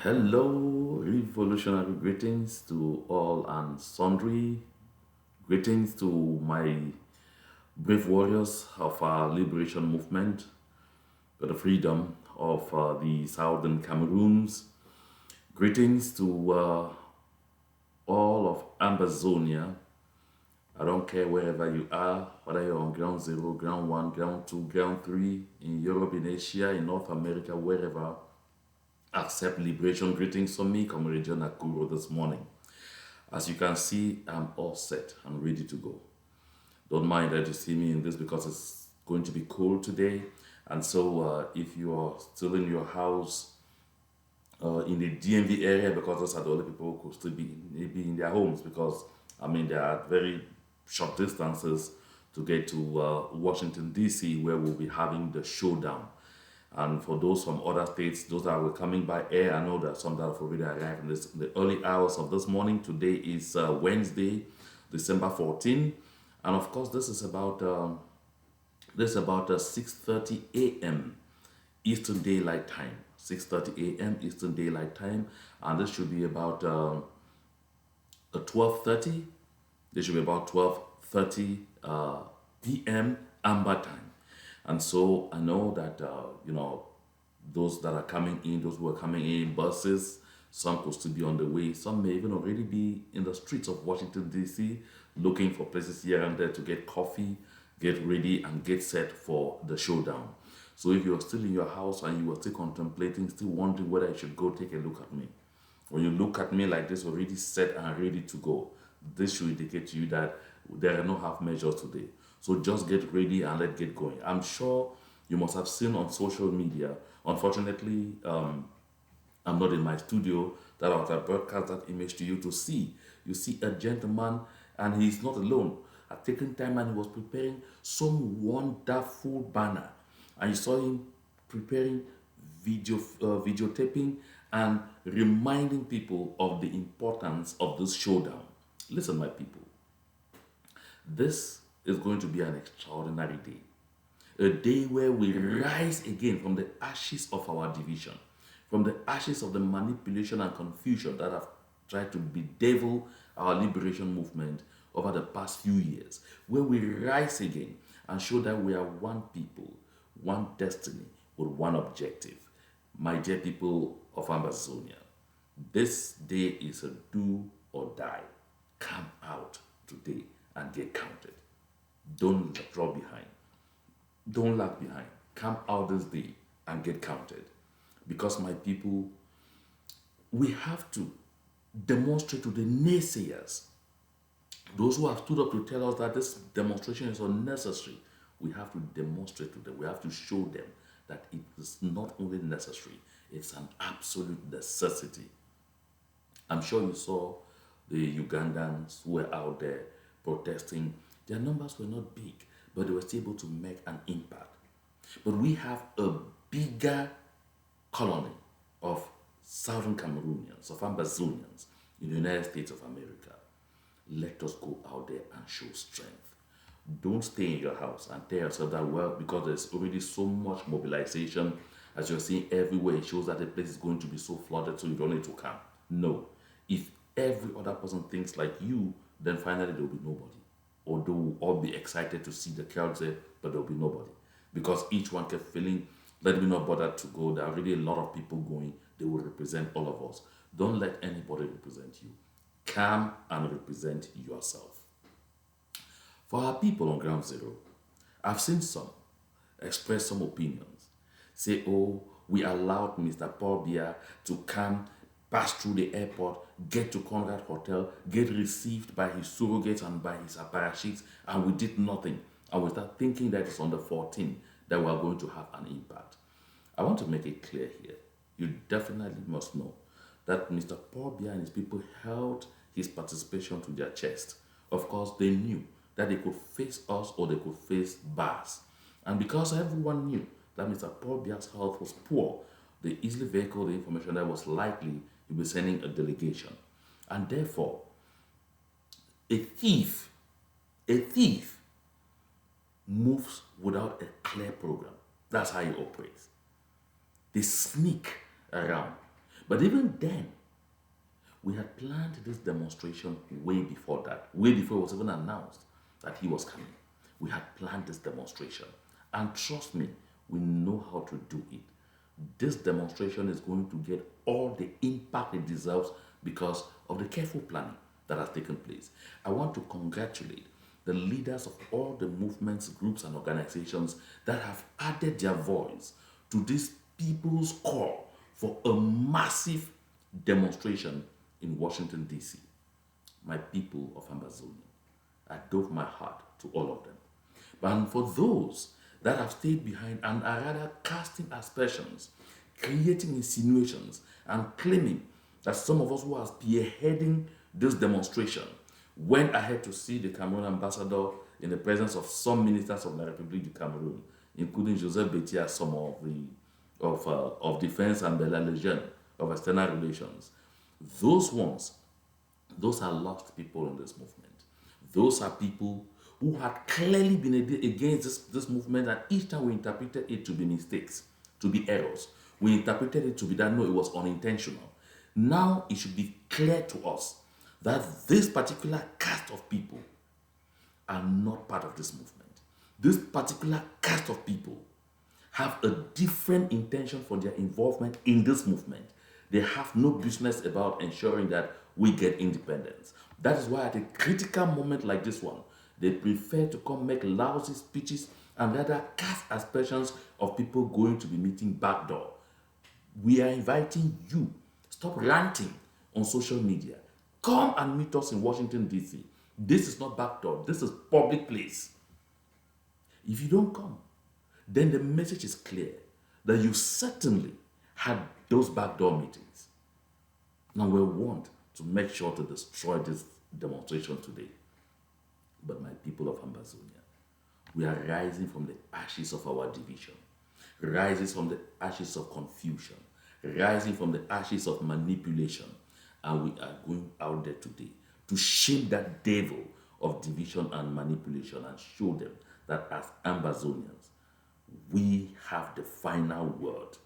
Hello, revolutionary greetings to all and sundry. Greetings to my brave warriors of our liberation movement for the freedom of the southern Cameroons. Greetings to all of Ambazonia. I don't care wherever you are, whether you're on ground zero, ground one, ground two, ground three, in Europe, in Asia, in North America, wherever. Accept liberation greetings from me, Comrade John Akuro, this morning. As you can see, I'm all set. I'm ready to go. Don't mind that you see me in this because it's going to be cold today. And so, if you are still in your house, in the DMV area, because those are the only people who could still be maybe in their homes, because I mean, there are very short distances to get to Washington, D.C., where we'll be having the showdown. And for those from other states, those that were coming by air, I know that some that have already arrived in the early hours of this morning. Today is Wednesday, December 14. And of course, this is about 6:30 a.m. Eastern Daylight Time. 6:30 a.m. Eastern Daylight Time. And this should be about 12:30. This should be about 12:30 p.m. Amber Time. And so I know that, those that are coming in, those who are coming in buses, some could still be on the way. Some may even already be in the streets of Washington, D.C., looking for places here and there to get coffee, get ready, and get set for the showdown. So if you're still in your house and you are still contemplating, still wondering whether I should go, take a look at me. When you look at me like this, already set and ready to go, this should indicate to you that there are no half measures today. So just get ready and let's get going. I'm sure you must have seen on social media. Unfortunately, I'm not in my studio that I was broadcast that image to you to see. You see a gentleman, and he's not alone. Had taken time and he was preparing some wonderful banner, and you saw him preparing videotaping and reminding people of the importance of this showdown. Listen, my people, this is going to be an extraordinary day. A day where we rise again from the ashes of our division, from the ashes of the manipulation and confusion that have tried to bedevil our liberation movement over the past few years, where we rise again and show that we are one people, one destiny, with one objective. My dear people of Ambazonia, this day is a do or die. Come out today and get counted. Don't drop behind. Don't lag behind. Come out this day and get counted. Because, my people, we have to demonstrate to the naysayers, those who have stood up to tell us that this demonstration is unnecessary. We have to demonstrate to them, we have to show them that it is not only necessary, it's an absolute necessity. I'm sure you saw the Ugandans who were out there protesting. Their numbers were not big, but they were still able to make an impact. But we have a bigger colony of Southern Cameroonians, of Ambazonians in the United States of America. Let us go out there and show strength. Don't stay in your house and tell yourself that, well, because there's already so much mobilization, as you're seeing everywhere, it shows that the place is going to be so flooded, so you don't need to come. No. If every other person thinks like you, then finally there will be nobody. Or they will all be excited to see the crowds there, but there will be nobody. Because each one kept feeling, let me not bother to go. There are already a lot of people going. They will represent all of us. Don't let anybody represent you. Come and represent yourself. For our people on ground zero, I've seen some express some opinions. Say, oh, we allowed Mr. Paul Biya to come, pass through the airport, get to Conrad Hotel, get received by his surrogates and by his apparatchiks, and we did nothing. And we start thinking that it's on the 14th that we are going to have an impact. I want to make it clear here. You definitely must know that Mr. Paul Biya and his people held his participation to their chest. Of course, they knew that they could face us or they could face bars. And because everyone knew that Mr. Paul Biya's health was poor, they easily vehicled the information that was likely he'd be sending a delegation. And therefore, a thief, a thief moves without a clear program. That's how he operates. They sneak around. But even then, we had planned this demonstration way before that, way before it was even announced that he was coming. We had planned this demonstration. And trust me, we know how to do it. This demonstration is going to get all the impact it deserves because of the careful planning that has taken place. I want to congratulate the leaders of all the movements, groups, and organizations that have added their voice to this people's call for a massive demonstration in Washington, D.C. My people of Ambazonia, I dove my heart to all of them. But for those that have stayed behind and are rather casting aspersions, creating insinuations, and claiming that some of us who are spearheading this demonstration went ahead to see the Cameroon ambassador in the presence of some ministers of the Republic of Cameroon, including Joseph Betia, some of the of defense and Bella Lejeune of external relations. Those ones, those are lost people in this movement. Those are people who had clearly been against this movement, and each time we interpreted it to be mistakes, to be errors. We interpreted it to be that no, it was unintentional. Now it should be clear to us that this particular caste of people are not part of this movement. This particular caste of people have a different intention for their involvement in this movement. They have no business about ensuring that we get independence. That is why at a critical moment like this one, they prefer to come make lousy speeches and rather cast aspersions of people going to be meeting backdoor. We are inviting you. Stop ranting on social media. Come and meet us in Washington, D.C. This is not backdoor. This is public place. If you don't come, then the message is clear that you certainly had those backdoor meetings. Now we want to make sure to destroy this demonstration today. But my people of Ambazonia, we are rising from the ashes of our division, rising from the ashes of confusion, rising from the ashes of manipulation, and we are going out there today to shame that devil of division and manipulation and show them that as Ambazonians, we have the final word.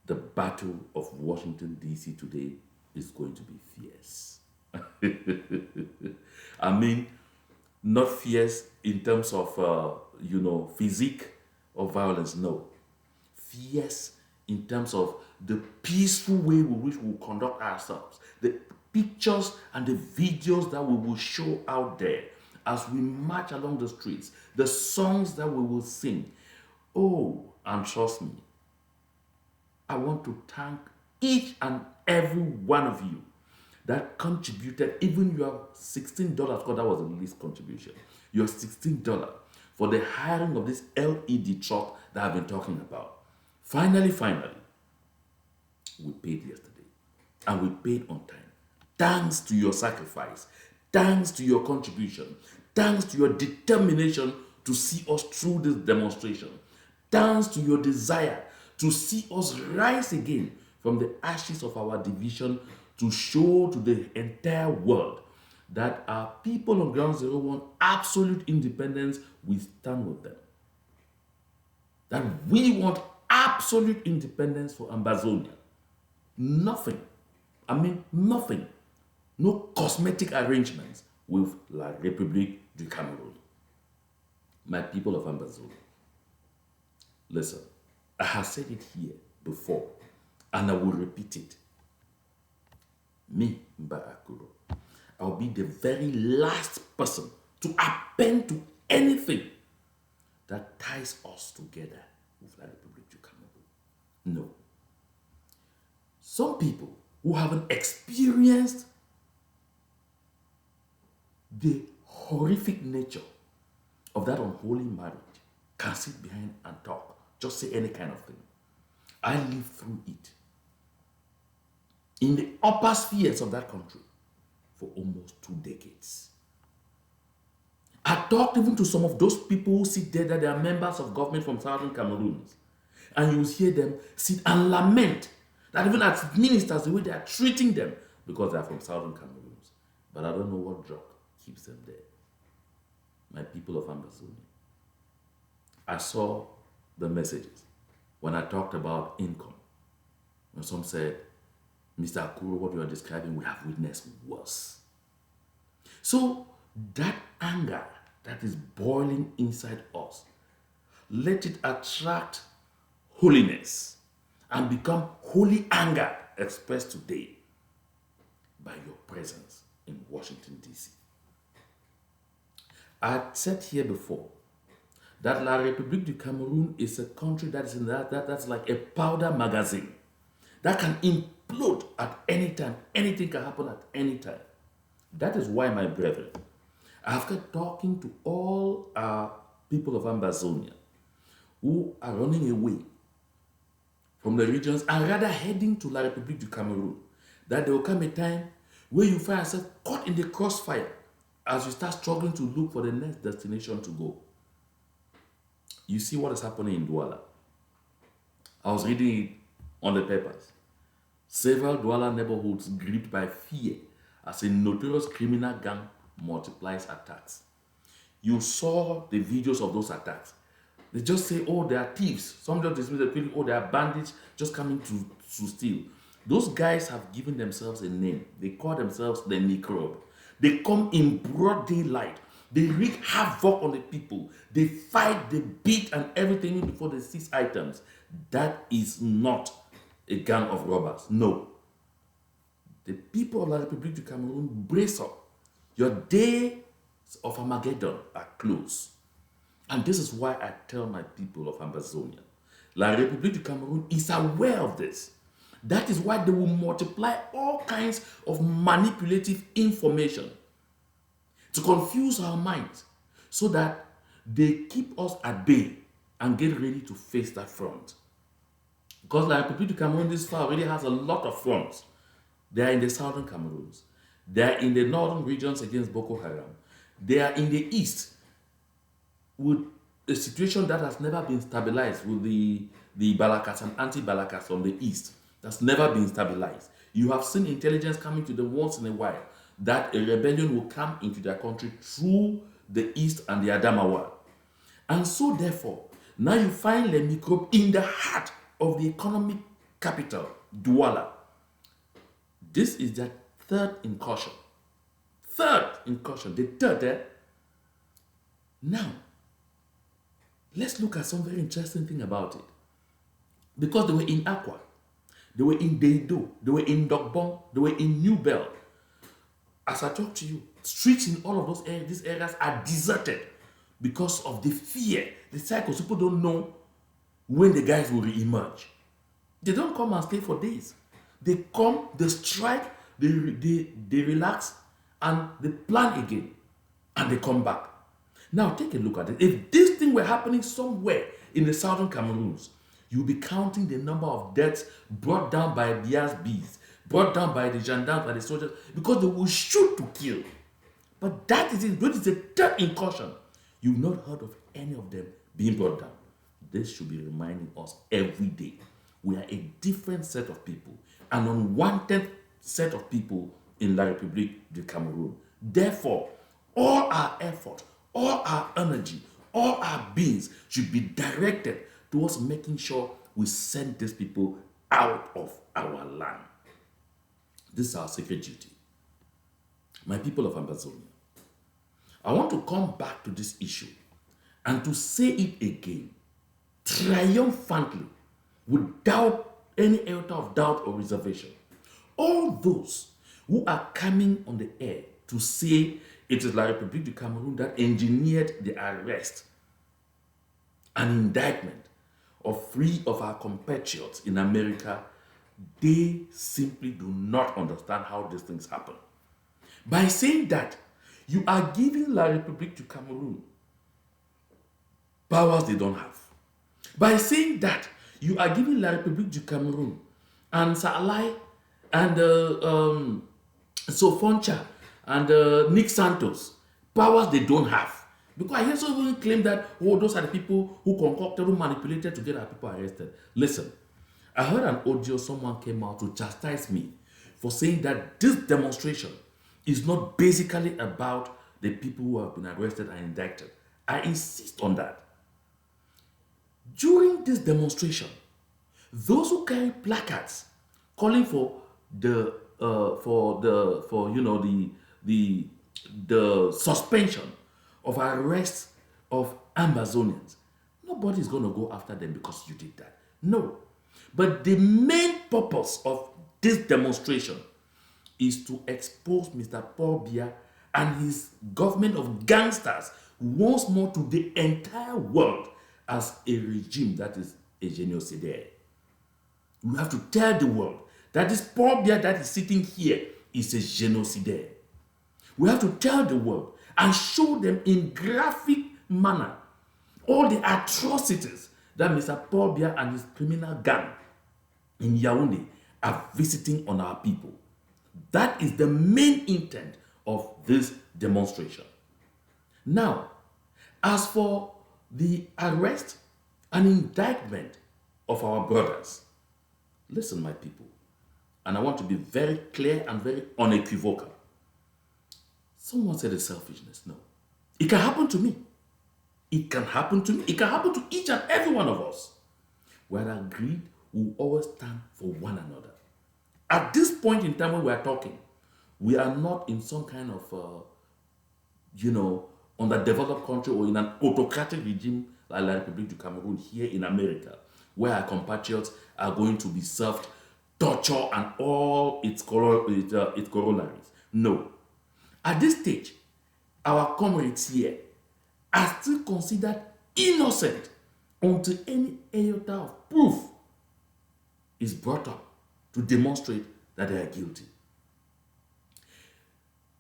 The battle of Washington, D.C. today is going to be fierce. I mean, not fierce in terms of, physique or violence, no. Fierce in terms of the peaceful way with which we will conduct ourselves, the pictures and the videos that we will show out there as we march along the streets, the songs that we will sing. Oh, and trust me, I want to thank each and every one of you that contributed, even your $16, because that was the least contribution, your $16 for the hiring of this LED truck that I've been talking about. Finally, we paid yesterday, and we paid on time. Thanks to your sacrifice, thanks to your contribution, thanks to your determination to see us through this demonstration, thanks to your desire to see us rise again from the ashes of our division to show to the entire world that our people on Ground Zero want absolute independence. We stand with them. That we want absolute independence for Ambazonia. Nothing. Nothing. No cosmetic arrangements with La République du Cameroun. My people of Ambazonia, listen, I have said it here before, and I will repeat it. Me, Mba Akuro, I'll be the very last person to append to anything that ties us together with La République du Cameroun. No. Some people who haven't experienced the horrific nature of that unholy marriage can sit behind and talk, just say any kind of thing. I lived through it in the upper spheres of that country for almost 2 decades. I talked even to some of those people who sit there that they are members of government from southern Cameroon, and you will hear them sit and lament that even as ministers, the way they are treating them because they are from southern Cameroon. But I don't know what drug keeps them there. My people of Ambazonia, I saw the messages when I talked about income, And some said, Mr. Akuro, what you are describing, we have witnessed worse. So that anger that is boiling inside us, let it attract holiness and become holy anger expressed today by your presence in Washington, D.C. I said here before that La République du Cameroon is a country that is in that's like a powder magazine that can implode at any time. Anything can happen at any time. That is why, my brethren, after talking to all our people of Ambazonia who are running away from the regions and rather heading to La République du Cameroon, that there will come a time where you find yourself caught in the crossfire as you start struggling to look for the next destination to go. You see what is happening in Douala. I was reading it on the papers. Several Douala neighborhoods gripped by fear as a notorious criminal gang multiplies attacks. You saw the videos of those attacks. They just say, oh, they are thieves. Some just dismiss the people, oh, they are bandits just coming to steal. Those guys have given themselves a name. They call themselves the microbe. They come in broad daylight. They wreak havoc on the people. They fight, they beat, and everything before they seize items. That is not a gang of robbers. No. The people of La République du Cameroon, brace up. Your days of Armageddon are close. And this is why I tell my people of Ambazonia, La République du Cameroon is aware of this. That is why they will multiply all kinds of manipulative information to confuse our minds so that they keep us at bay and get ready to face that front. Because La République du Cameroon this far already has a lot of fronts. They are in the southern Cameroons. They are in the northern regions against Boko Haram. They are in the east with a situation that has never been stabilized with the Balakas and anti-Balakas from the east. That's never been stabilized. You have seen intelligence coming to them once in a while that a rebellion will come into their country through the east and the Adamawa. And so therefore, now you find Le Microbe in the heart of the economic capital, Douala. This is their third incursion. The third. Now, let's look at some very interesting thing about it. Because they were in Aqua, they were in Deido, they were in Dogbon, they were in New Bell. As I talk to you, streets in all of those areas, these areas are deserted because of the fear, the cycles. People don't know when the guys will re-emerge. They don't come and stay for days. They come, they strike, they relax, and they plan again, and they come back. Now take a look at it. If this thing were happening somewhere in the southern Cameroons, you'll be counting the number of deaths brought down by Biya's bees, brought down by the gendarmes, by the soldiers, because they will shoot to kill. But that is it. That is the third incursion. You've not heard of any of them being brought down. This should be reminding us every day. We are a different set of people, an unwanted set of people in La République du Cameroon. Therefore, all our effort, all our energy, all our beings should be directed towards making sure we send these people out of our land. This is our sacred duty. My people of Ambazonia, I want to come back to this issue and to say it again, triumphantly, without any iota of doubt or reservation. All those who are coming on the air to say it is La République du Cameroon that engineered the arrest and indictment of 3 of our compatriots in America, they simply do not understand how these things happen. By saying that, you are giving La République du Cameroon powers they don't have. By saying that, you are giving La République du Cameroon and Salai and Sofoncha and Nick Santos powers they don't have. Because I hear someone claim that, oh, those are the people who concocted, who manipulated to get our people arrested. Listen, I heard an audio, someone came out to chastise me for saying that this demonstration is not basically about the people who have been arrested and indicted. I insist on that. During this demonstration, those who carry placards calling for the for you know the the suspension of arrest of Ambazonians. Nobody's going to go after them because you did that. No. But the main purpose of this demonstration is to expose Mr. Paul Biya and his government of gangsters once more to the entire world as a regime that is a genocidaire. We have to tell the world that this Paul Biya that is sitting here is a genocidaire. We have to tell the world and show them in graphic manner all the atrocities that Mr. Paul Biya and his criminal gang in Yaoundé are visiting on our people. That is the main intent of this demonstration. Now, as for the arrest and indictment of our brothers, listen, my people, and I want to be very clear and very unequivocal. Someone said it's selfishness. No. It can happen to me. It can happen to me. It can happen to each and every one of us. We're agreed, we'll always stand for one another. At this point in time when we are talking, we are not in some kind of, underdeveloped country or in an autocratic regime like La République du Cameroon here in America, where our compatriots are going to be served torture and all its corollaries. No. At this stage, our comrades here are still considered innocent until any iota of proof is brought up to demonstrate that they are guilty.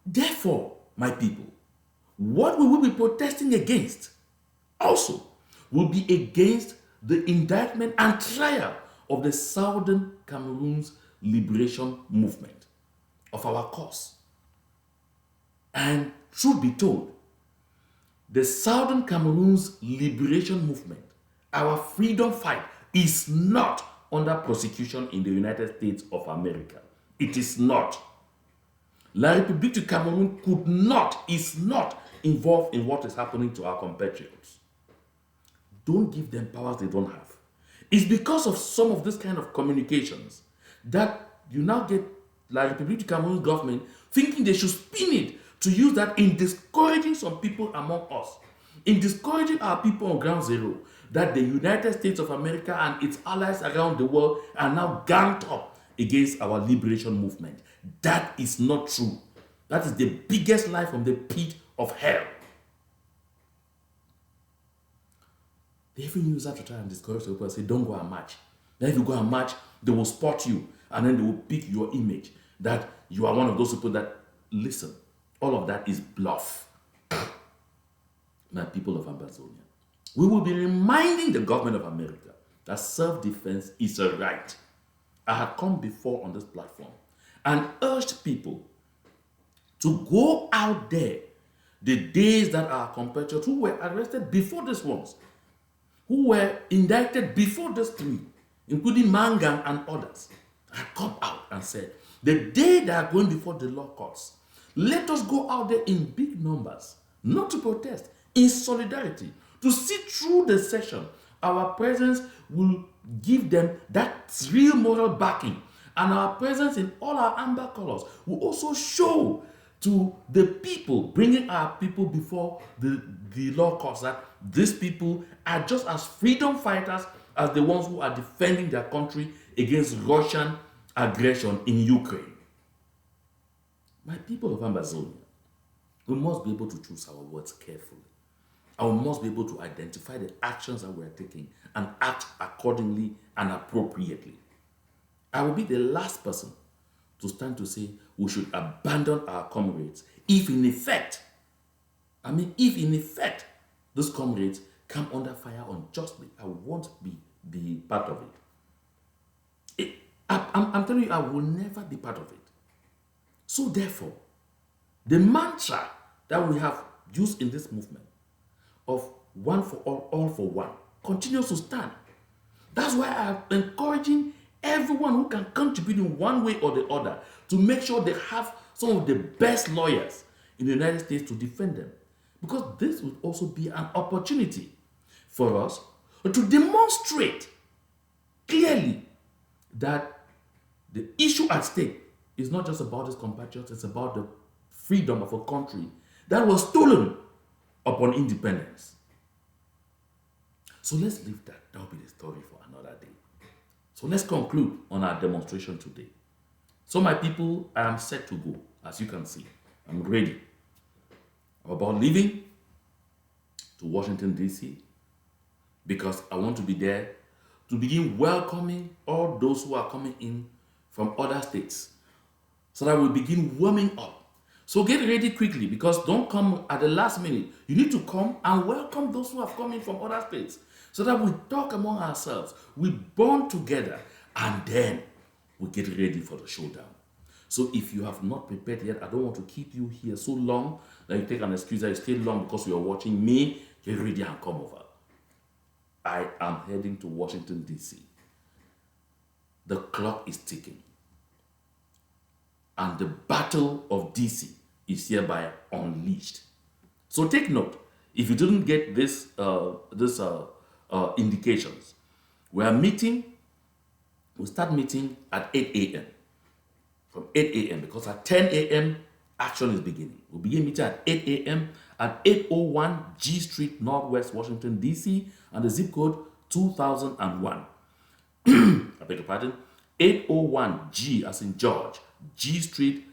Therefore, my people, what we will be protesting against also will be against the indictment and trial of the Southern Cameroon's liberation movement of our cause. And truth be told, the Southern Cameroon's liberation movement, our freedom fight, is not under prosecution in the United States of America. It is not. La République du Cameroon is not involved in what is happening to our compatriots. Don't give them powers they don't have. It's because of some of this kind of communications that you now get La République du Cameroon government thinking they should spin it to use that in discouraging some people among us, in discouraging our people on ground zero, that the United States of America and its allies around the world are now ganged up against our liberation movement. That is not true. That is the biggest lie from the pit of hell. They even use that to try and discourage people and say, don't go and march. Then if you go and march, they will spot you and then they will pick your image that you are one of those people that, listen, all of that is bluff. My people of Ambazonia, we will be reminding the government of America that self-defense is a right. I had come before on this platform and urged people to go out there the days that our compatriots who were arrested before these ones, who were indicted before these three, including Mangang and others, had come out and said, the day they are going before the law courts, let us go out there in big numbers, not to protest, in solidarity, to see through the session. Our presence will give them that real moral backing, and our presence in all our amber colors will also show to the people, bringing our people before the law courts, that these people are just as freedom fighters as the ones who are defending their country against Russian aggression in Ukraine. My people of Ambazonia, we must be able to choose our words carefully. And we must be able to identify the actions that we are taking and act accordingly and appropriately. I will be the last person to stand to say we should abandon our comrades if in effect, those comrades come under fire unjustly. I won't be part of it. I'm telling you, I will never be part of it. So therefore, the mantra that we have used in this movement of one for all for one, continues to stand. That's why I'm encouraging everyone who can contribute in one way or the other to make sure they have some of the best lawyers in the United States to defend them. Because this would also be an opportunity for us to demonstrate clearly that The issue at stake is not just about his compatriots, it's about the freedom of a country that was stolen upon independence. So let's leave that. That'll be the story for another day. So let's conclude on our demonstration today. So, my people, I am set to go. As you can see, I'm ready. I'm about leaving to Washington, D.C., because I want to be there to begin welcoming all those who are coming in from other states so that we begin warming up. So get ready quickly, because don't come at the last minute. You need to come and welcome those who have come in from other states so that we talk among ourselves, we bond together, and then we get ready for the showdown. So if you have not prepared yet, I don't want to keep you here so long that you take an excuse that you stay long because you are watching me. Get ready and come over. I am heading to Washington, D.C. The clock is ticking. And the battle of D.C. is hereby unleashed. So take note. If you didn't get this indications, we are meeting. We'll start meeting at 8 a.m. From 8 a.m. because at 10 a.m. action is beginning. We'll begin meeting at 8 a.m. at 801 G Street, Northwest Washington, D.C. and the zip code 2001. I beg your pardon. 801 G as in George, G Street,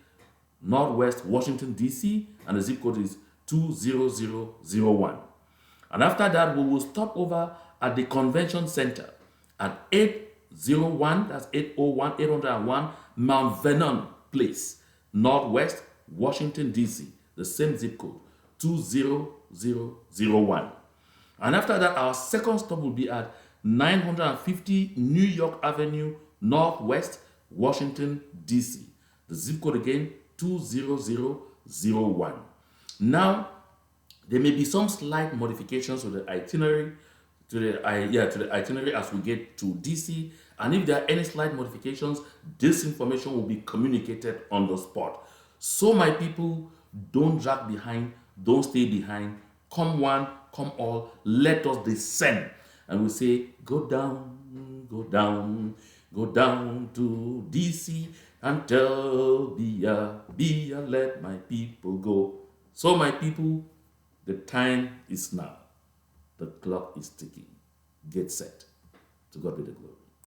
Northwest Washington, D.C. and the zip code is 20001. And after that, we will stop over at the convention center at 801, that's 801 Mount Vernon Place, Northwest Washington, D.C., the same zip code, 20001. And after that, our second stop will be at 950 New York Avenue, Northwest Washington, D.C., the zip code again, 20001. Now, there may be some slight modifications to the itinerary, to the itinerary as we get to DC. And if there are any slight modifications, this information will be communicated on the spot. So, my people, don't drag behind, don't stay behind. Come one, come all. Let us descend, and we say, go down, go down, go down to DC and tell Biya, Biya, let my people go. So, my people, the time is now. The clock is ticking. Get set. To God be the glory.